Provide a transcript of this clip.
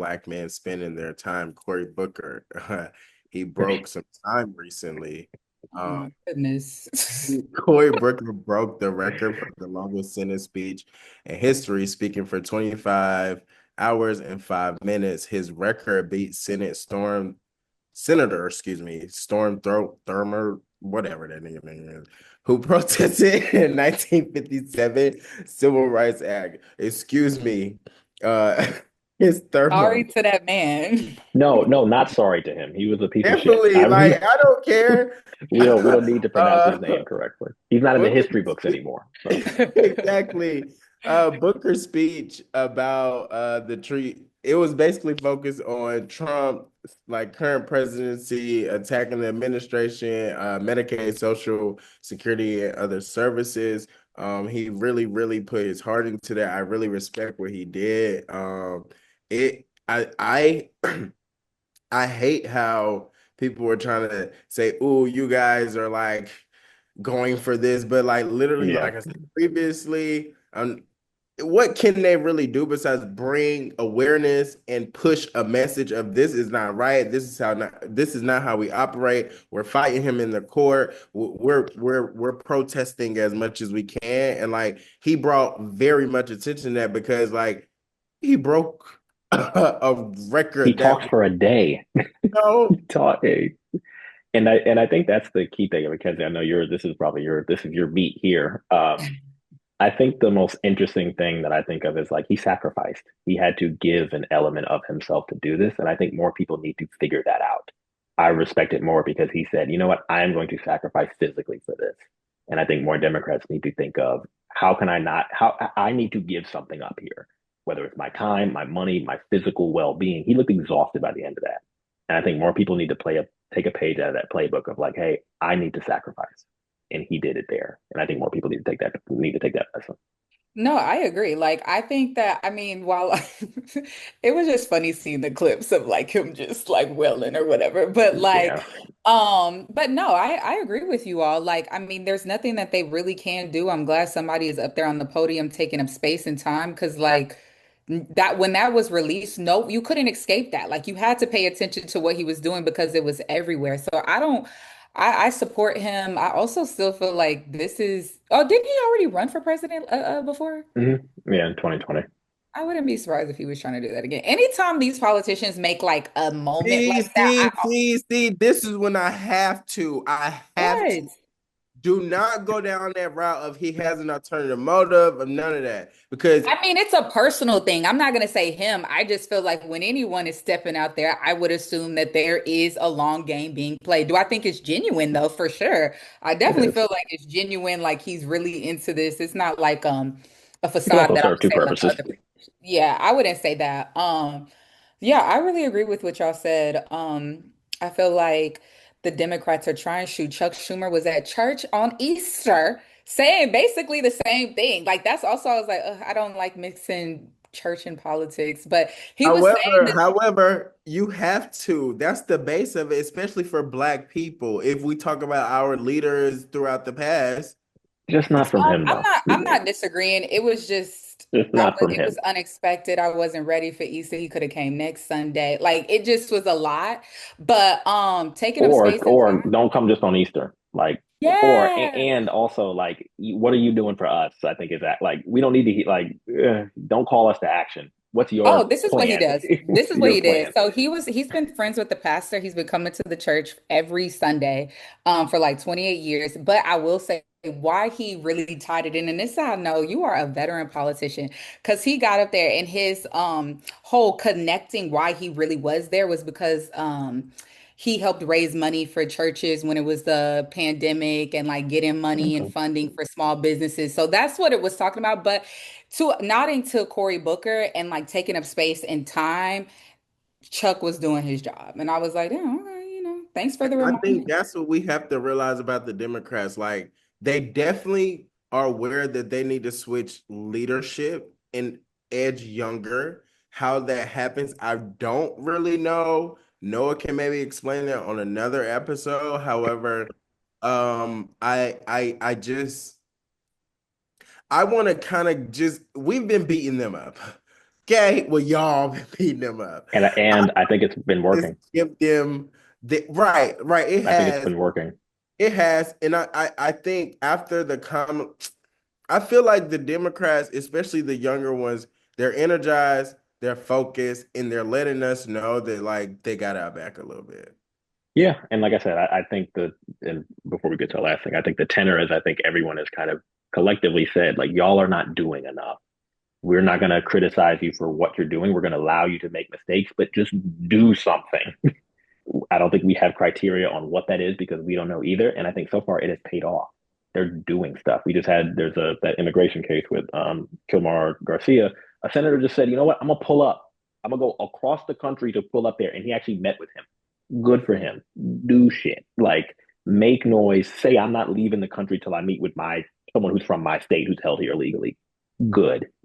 black men spending their time, Cory Booker. He broke some time recently. Oh Um, my goodness. Cory Booker broke the record for the longest Senate speech in history, speaking for 25 hours and 5 minutes. His record beat Senator, excuse me, Thurmer, whatever that name is, who protested in 1957 Civil Rights Act. Excuse me, uh, his Thurmer. Sorry to that man. No, no, not sorry to him. He was a piece of shit. Definitely, like I don't care. We don't need to pronounce his uh, name correctly. He's not in the Booker history books anymore. So exactly. Booker's speech about the treat, it was basically focused on Trump, like current presidency, attacking the administration, Medicaid, Social Security, and other services. He really, really put his heart into that. I really respect what he did. I I hate how people were trying to say, "Oh, you guys are like going for this," but like literally, yeah, like I said previously, what can they really do besides bring awareness and push a message of this is not right. This is not how we operate. We're fighting him in the court. We're protesting as much as we can, and like he brought very much attention to that because like he broke a he record that talks for a day. no. He taught a and I think that's the key thing because I know you're this is probably your this is your beat here. I think the most interesting thing that I think of is like he sacrificed. He had to give an element of himself to do this, and I think more people need to figure that out. I respect it more because he said, "You know what? I am going to sacrifice physically for this." And I think more Democrats need to think of how can I not how I need to give something up here, whether it's my time, my money, my physical well-being. He looked exhausted by the end of that. And I think more people need to take a page out of that playbook of like, hey, I need to sacrifice. And he did it there. And I think more people need to take that lesson. No, I agree. Like, I think that, I mean, while it was just funny seeing the clips of like him just like wailing or whatever, but Yeah. but no, I agree with you all. Like, I mean, there's nothing that they really can do. I'm glad somebody is up there on the podium taking up space and time because like that when that was released, no, you couldn't escape that. Like, you had to pay attention to what he was doing because it was everywhere. So I support him. I also still feel like this is. Oh, didn't he already run for president before? Yeah, in 2020. I wouldn't be surprised if he was trying to do that again. Anytime these politicians make like a moment See, like that, see, see, see, this is when I have to what? do not go down that route of he has an alternative motive of none of that. Because I mean, it's a personal thing. I'm not going to say him. I just feel like when anyone is stepping out there, I would assume that there is a long game being played. Do I think it's genuine though? For sure. I It definitely is. feel like it's genuine, like he's really into this. It's not like a It can facade also that I serve would two say like purposes. other people. Yeah, I wouldn't say that. Yeah, I really agree with what y'all said. I feel like the Democrats are trying. Shoot, Chuck Schumer was at church on Easter saying basically the same thing. Like that's also I was like, ugh, I don't like mixing church and politics, but he was saying however, that. however, you have to. That's the base of it, especially for Black people. If we talk about our leaders throughout the past, Just not from him, though. I'm not disagreeing. It was just Just not from it was him. unexpected. I wasn't ready for Easter. He could have came next Sunday. Like it just was a lot. But taking up space and Or time. don't come just on Easter. Like, Yeah. and also like, what are you doing for us? I think is that like we don't need to like, don't call us to action. What's Oh, your this is what he plan? does. This What's is what your he did. plan? So he's been friends with the pastor. He's been coming to the church every Sunday for like 28 years. But I will say why he really tied it in, and this is how I know you are a veteran politician, because he got up there and his whole connecting why he really was there was because he helped raise money for churches when it was the pandemic and like getting money and Okay. funding for small businesses. So that's what it was talking about. But to nodding to Cory Booker and like taking up space and time, Chuck was doing his job. And I was like, yeah, okay, thanks for the I think reminder. that's what we have to realize about the Democrats. Like they definitely are aware that they need to switch leadership and edge younger. How that happens, I don't really know. Noah can maybe explain that on another episode. However, I just I want to kind of just we've been beating them up. Okay, well, y'all been beating them up. I And I think it's been just working. give them the right, right. I think it's been working. It has, and I think after the I feel like the Democrats, especially the younger ones, they're energized, they're focused, and they're letting us know that like they got our back a little bit. Yeah, and like I said, I think and before we get to the last thing, I think the tenor is I think everyone has kind of collectively said like y'all are not doing enough. We're not going to criticize you for what you're doing. We're going to allow you to make mistakes, but just do something. I don't think we have criteria on what that is because we don't know either. And I think so far it has paid off. They're doing stuff. We just had there's a that immigration case with Kilmar Garcia. A senator just said, you know what, I'm gonna pull up. I'm gonna go across the country to pull up there, and he actually met with him. Good for him. Do shit like make noise. Say I'm not leaving the country till I meet with my someone who's from my state who's held here legally. Good.